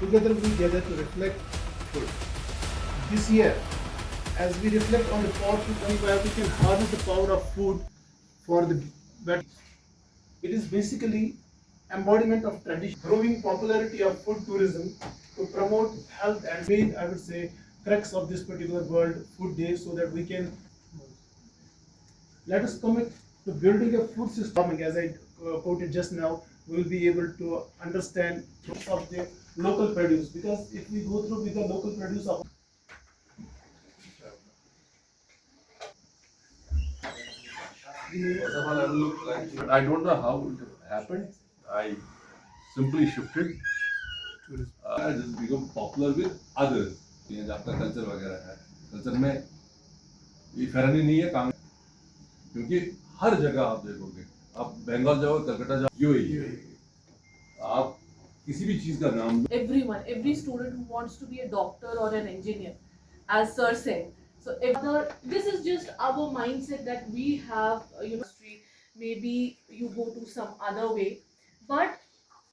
together we gather to reflect food. This year, as we reflect on the power of 25, we can harness the power of food for the better. It is basically embodiment of tradition, growing popularity of food tourism to promote health and main, I would say, crux of this particular World Food Day, so that we can let us commit to building a food system. As I quoted just now, we will be able to understand of the local produce, because if we go through with the local produce of First of all, I will look like I don't know how it happened. I simply shifted. I just become popular with others. ये जो आपका culture वगैरह है, culture में ये फैरनी नहीं है काम, क्योंकि हर जगह आप देखोगे, आप बंगाल जाओ, कलकत्ता जाओ, यूएई, आप किसी भी चीज का नाम everyone, every student who wants to be a doctor or an engineer, as sir said. So this is just our mindset that we have, maybe you go to some other way, but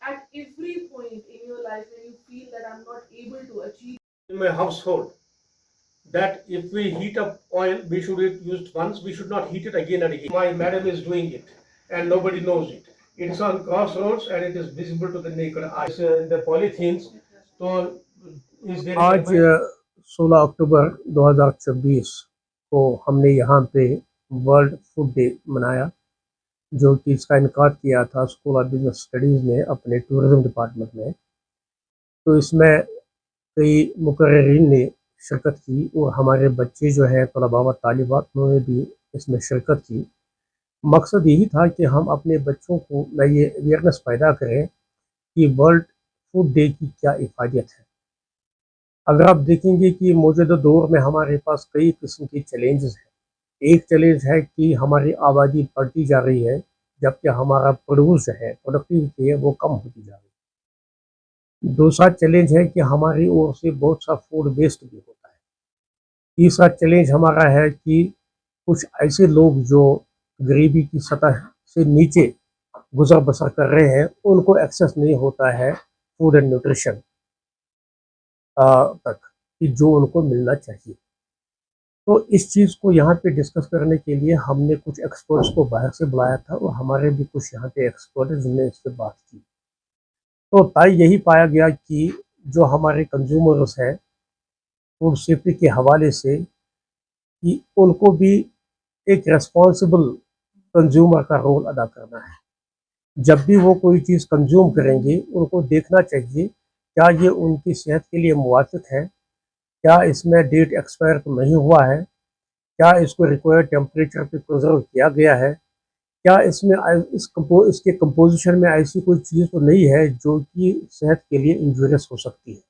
at every point in your life when you feel that I'm not able to achieve in my household that if we heat up oil, we should use it once, we should not heat it again and again. My madam is doing it and nobody knows it. It's on crossroads and it is visible to the naked eye. The polythenes, so is there आज 16 अक्टूबर 2024 को हमने यहाँ पे world food day मनाया, जो कि इसका इनकार किया था स्कूल ऑफ बिजनेस स्टडीज़ ने अपने टूरिज़्म डिपार्टमेंट में। तो इसमें कई मुकर्रिरीन ने शिरकत की और हमारे बच्चे जो है तलबा व तालिबात, उन्होंने भी इसमें शिरकत की। मकसद यही था कि हम अपने बच्चों को में ये अवेयरनेस पैदा करें कि वर्ल्ड फूड डे की क्या इफादियत है। अगर आप देखेंगे कि मौजूदा दौर में हमारे पास कई किस्म के चैलेंजेस हैं। एक चैलेंज है कि हमारी आबादी बढ़ती जा रही है, जबकि हमारा प्रोड्यूस जो है, प्रोडक्टिविटी है, वो कम होती जा रही है। दूसरा चैलेंज है कि हमारी ओर से बहुत सा फूड वेस्ट भी होता है। तीसरा चैलेंज हमारा है कि कुछ ऐसे लोग जो गरीबी की सतह से नीचे गुजर बसर कर रहे हैं, उनको एक्सेस नहीं होता है फूड एंड न्यूट्रिशन तक कि जो उनको मिलना चाहिए। तो इस चीज़ को यहाँ पे डिस्कस करने के लिए हमने कुछ एक्सपर्ट्स को बाहर से बुलाया था और हमारे भी कुछ यहाँ पे एक्सपर्ट हैं जिनने इस पर बात की। तो तय यही पाया गया कि जो हमारे कंज्यूमर्स हैं फूड सेफ्टी के हवाले से, कि उनको भी एक रेस्पॉन्सिबल कंज्यूमर का रोल अदा करना है। जब भी वो कोई चीज़ कंज्यूम करेंगे, उनको देखना चाहिए क्या ये उनकी सेहत के लिए मुवाफिक है, क्या इसमें डेट एक्सपायर तो नहीं हुआ है, क्या इसको रिक्वायर्ड टेम्परेचर पे प्रिजर्व किया गया है, क्या इसमें इसके कंपोजिशन में ऐसी कोई चीज़ तो नहीं है जो कि सेहत के लिए इंजूरियस हो सकती है।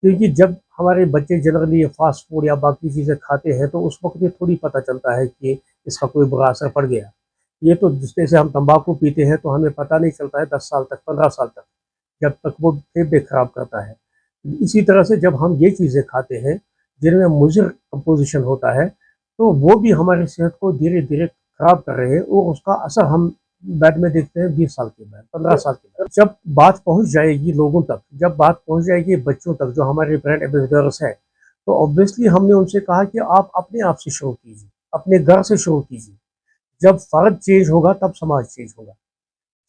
क्योंकि जब हमारे बच्चे जनरली ये फास्ट फूड या बाकी चीज़ें खाते हैं तो उस वक्त ये थोड़ी पता चलता है कि इसका कोई बुरा असर पड़ गया। ये तो जिस तरह से हम तंबाकू पीते हैं तो हमें पता नहीं चलता है 10 साल तक, 15 साल तक, जब तक वो फेफड़े ख़राब करता है। इसी तरह से जब हम ये चीज़ें खाते हैं जिनमें मुज़र कंपोजिशन होता है, तो वो भी हमारी सेहत को धीरे धीरे ख़राब कर रहे हैं और उसका असर हम बाद में देखते हैं 20 साल के बाद, 15 साल के बाद। जब बात पहुंच जाएगी लोगों तक, जब बात पहुंच जाएगी बच्चों तक, जो हमारे ब्रांड एम्बेसडर्स हैं, तो ऑब्वियसली हमने उनसे कहा कि आप अपने आप से शुरू कीजिए, अपने घर से शुरू कीजिए। जब फ़र्द चेंज होगा तब समाज चेंज होगा।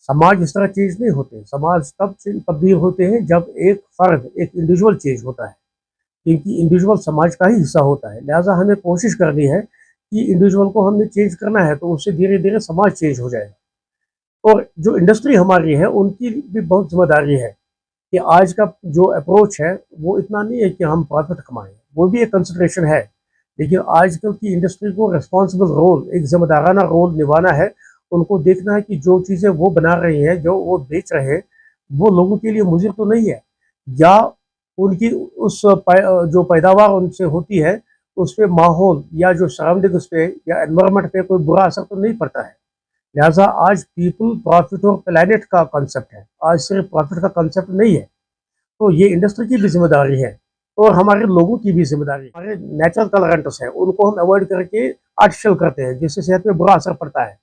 समाज इस तरह चेंज नहीं होते, समाज तब तब्दील होते हैं जब एक फ़र्द, एक इंडिविजुअल चेंज होता है, क्योंकि इंडिविजुअल समाज का ही हिस्सा होता है। लिहाजा हमें कोशिश करनी है कि इंडिविजुअल को हमने चेंज करना है, तो उससे धीरे धीरे समाज चेंज हो जाएगा। और जो इंडस्ट्री हमारी है उनकी भी बहुत जिम्मेदारी है कि आज का जो अप्रोच है वो इतना नहीं है कि हम प्रॉफिट कमाएं, वो भी एक कंसिडरेशन है, लेकिन आजकल की इंडस्ट्री को रिस्पॉन्सिबल रोल, एक जिम्मेदाराना रोल निभाना है। उनको देखना है कि जो चीज़ें वो बना रहे हैं, जो वो बेच रहे हैं, वो लोगों के लिए मुज़िर तो नहीं है, या उनकी उस जो पैदावार उनसे होती है उस पर माहौल या जो सराउंडिंग उस पर या एनवायरनमेंट पे कोई बुरा असर तो नहीं पड़ता है। लिहाजा आज पीपल, प्रॉफिट और प्लैनेट का कॉन्सेप्ट है, आज सिर्फ प्रॉफिट का कॉन्सेप्ट नहीं है। तो ये इंडस्ट्री की भी जिम्मेदारी है और हमारे लोगों की भी जिम्मेदारी है। हमारे नेचुरल कलरेंट्स हैं उनको हम अवॉइड करके आर्टिफिशियल करते हैं, जिससे सेहत पे बुरा असर पड़ता है।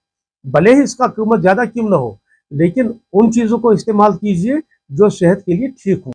भले ही इसका कीमत ज़्यादा क्यों ना हो, लेकिन उन चीज़ों को इस्तेमाल कीजिए जो सेहत के लिए ठीक हो।